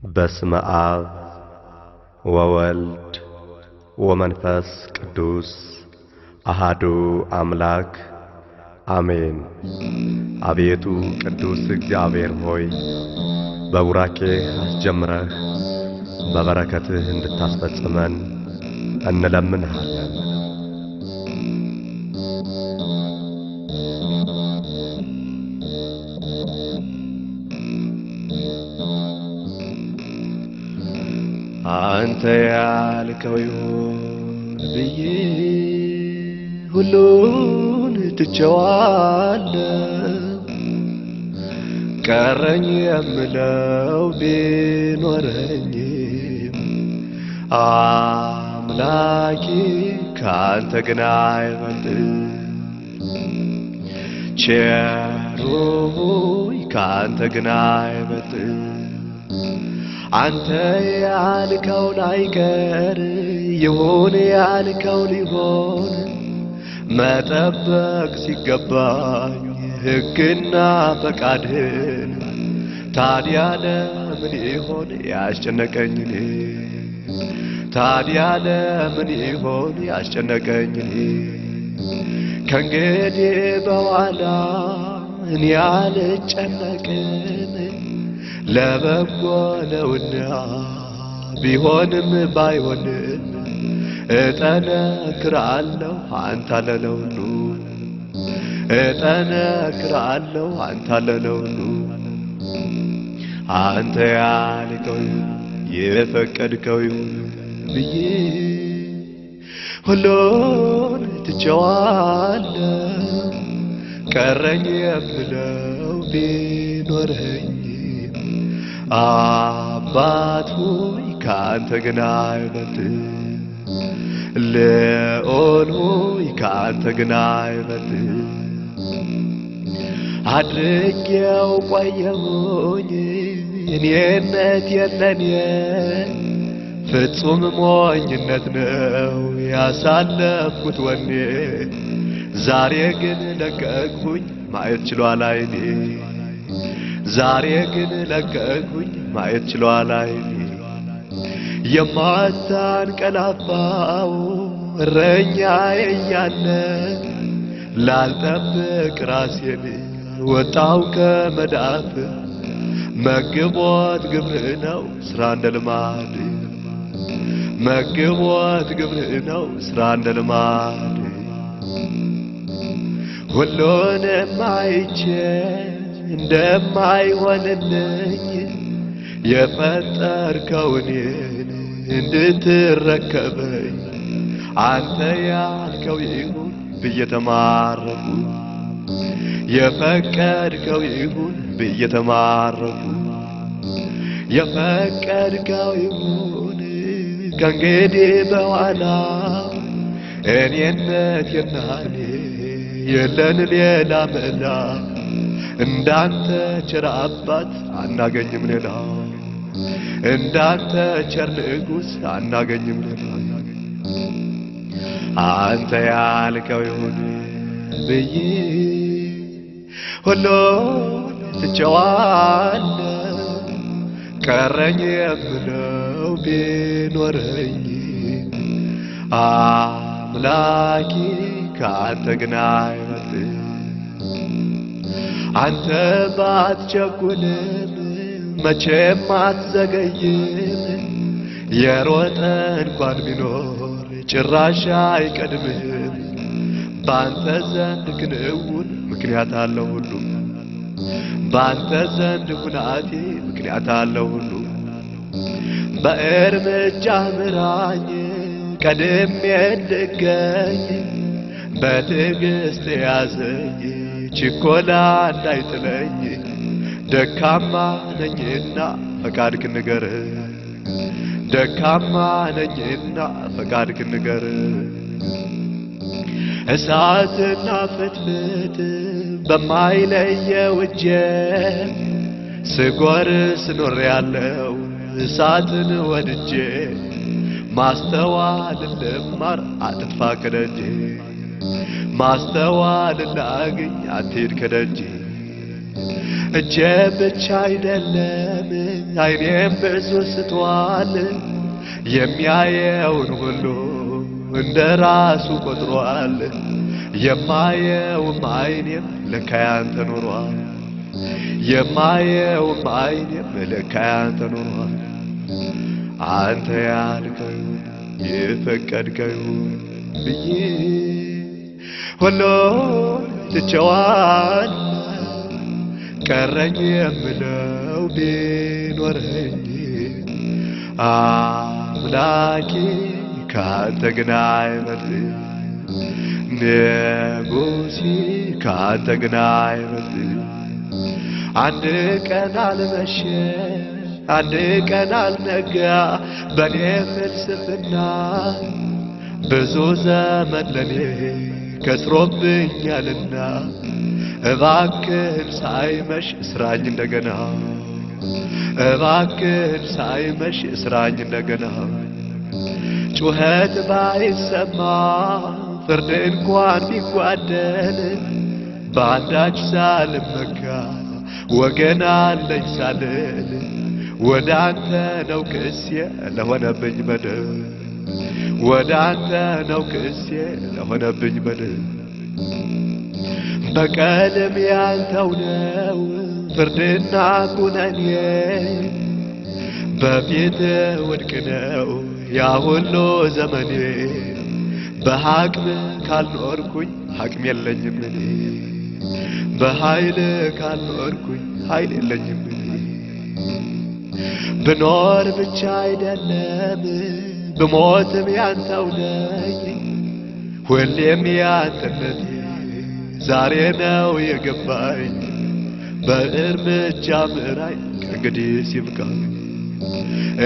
በስመ አብ ወወልድ ወመንፈስ ቅዱስ አሃዱ አምላክ አሜን። አቤቱ ቅዱስ እግዚአብሔር ሆይ በቡራኬ አስጀምረህ በበረከትህ እንድታስፈጽመን እንለምንሃለን። አንተ ያልከው ይሁን ብዬ ሁሉን ትቼዋለሁ። ቀረኝ የምለው ቢኖረኝም አምላኬ ካንተ ግን አይበልጥም። ቸሩ ሆይ ካንተ ግን አይበልጥም። አንተ ያልከው አይቀር ይሁን ያልከው ሊሆን መጠበቅ ሲገባኝ ሕግና ፈቃድህን ታዲያ ለምን ይሆን ያስጨነቀኝ? ታዲያ ለምን ይሆን ያስጨነቀኝ? ከእንግዲህ በኋላ እኔ አልጨነቅም። ለበጎ ነውና ቢሆንም ባይሆንም እጠነክራለሁ አንተ ለለውኑ እጠነክራለሁ አንተ ለለውኑ። አንተ ያልከው የፈቀድከው ይሁን ብዬ ሁሉን ትቼዋለሁ። ቀረኝ የምለው ቢኖረኝ አባት ሆይ ካንተ ግን አይበልጥም። ልዑል ሆይ ካንተ ግን አይበልጥም። አድርጌው ቆየሁኝ እኔነት የለኔ ፍጹም ሞኝነት ነው ያሳለፍኩት ወኔ። ዛሬ ግን ለቀቅሁኝ ማየት ችሏል ዓይኔ። ዛሬ ግን ለቀቅሁኝ ማየት ችሏል ዓይኔ። የማታንቀላፋው እረኛዬ እያለ ላልጠብቅ ራሴን ወጣው ከመዳፍ። መግቦት ግብርህ ነው ስራ እንደ ልማድ። መግቦት ግብርህ ነው ስራ እንደ ልማድ። ሁሉንም አይቼ እንደማይሆንልኝ የፈጠርከውን እንድትረከበኝ አንተ ያልከው ይሁን ብዬ ተማረኩ። የፈቀድከው ይሁን ብዬ ተማረኩ። የፈቀድከው ይሁን ከእንግዲህ በኋላ እኔነት የናኔ የለን ሌላ መላ። እንዳንተ ቸር አባት አናገኝም ሌላ። እንዳንተ ቸር ንጉሥ አናገኝም ሌላ። አንተ ያልከው ይሁን ብዬ ሁሉን ትቼዋለሁ። ቀረኝ የምለው ቢኖረኝ አምላኬ ካንተ ግን አይበልጥም። አንተ ባትቸኩልም መቼም አትዘገይም። የሮጠ እንኳን ቢኖር ጭራሽ አይቀድምህም። ባንተ ዘንድ ክንውን ምክንያት አለው ሁሉ። ባንተ ዘንድ ሁናቴ ምክንያት አለው ሁሉ። በእርምጃ ምራኝ ቀድሜ እንድገኝ በትዕግሥት ያዘኝ ችኮላ እንዳይጥለኝ። ደካማ ነኝና ፈቃድህን ንገረኝ። ደካማ ነኝና ፈቃድህን ንገረኝ። እሳትና ፍትፍት በማይለየው እጄ ስጎርስ ኖሬአለሁ እሳትን ወድጄ። ማስተዋል ልማር አጥፋ ከደጄ። ማስተዋል ላግኝ አትሂድ ከደጄ። እጄ ብቻ አይደለም አይኔም ብዙ ስቷል የሚያየውን ሁሉ እንደራሱ ቆጥሯል የማየውም አይኔም ለካ ያንተ ኖሯል የማየውም አይኔም ለካ ያንተ ኖሯል አንተ ያልከው የፈቀድከው ብዬ ሁሉን ትቼዋል ቀረኝ የምለው ቢኖረኝ አምላኬ ካንተ ግን አይበልጥም ንጉሴ ካንተ ግን አይበልጥም አንድ ቀን አልመሸ አንድ ቀን አልነጋ በኔ ፍልስፍና ብዙ ዘመን ለኔ ከስሮብኛልና እባክህን ሳይመሽ እስራኝ እንደገና እባክህን ሳይመሽ እስራኝ እንደገና ጩኸት ባይሰማ ፍርድ እንኳን ቢጓደል በአንዳች ሳልመካ ወገን አለኝ ሳልል ወደ አንተ ነው ክሴ ለሆነብኝ በደል ወደ አንተ ነው ክሴ ለሆነብኝ በደል በቀልም ያንተው ነው ፍርድና ኩነኔ በፊት ውድቅ ነው ያ ሁሉ ዘመኔ በሐቅም ካልኖርኩኝ ሐቅም የለኝም እኔ በኃይል ካልኖርኩኝ ኃይል የለኝም እኔ ብኖር ብቻ አይደለም ብሞትም ያንተው ነኝ ሁሌም ያንተነቴ ዛሬ ነው የገባኝ በእርምጃ ምራኝ ከእንግዲህ ሲብቃኝ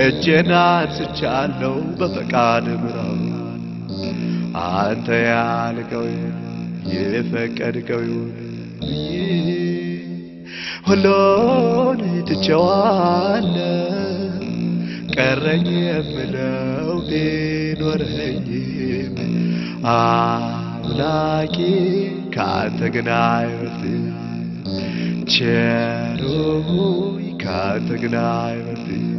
እጄን አንስቻለሁ በፈቃድ ምራው አንተ ያልከው የፈቀድከው ሁሉን ትቼዋለሁ ቀረኝ የምለው ቢኖረኝም አምላኬ ካንተ ግን አይበልጥም ቸሩ ካንተ ግን አይበልጥም